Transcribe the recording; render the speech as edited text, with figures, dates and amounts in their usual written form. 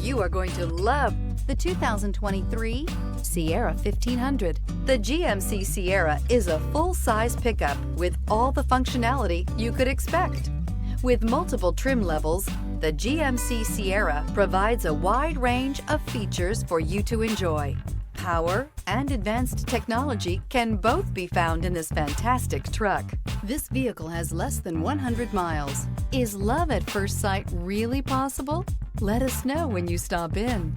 You are going to love the 2023 Sierra 1500. The GMC Sierra is a full-size pickup with all the functionality you could expect. With multiple trim levels, the GMC Sierra provides a wide range of features for you to enjoy. Power and advanced technology can both be found in this fantastic truck. This vehicle has less than 100 miles. Is love at first sight really possible? Let us know when you stop in.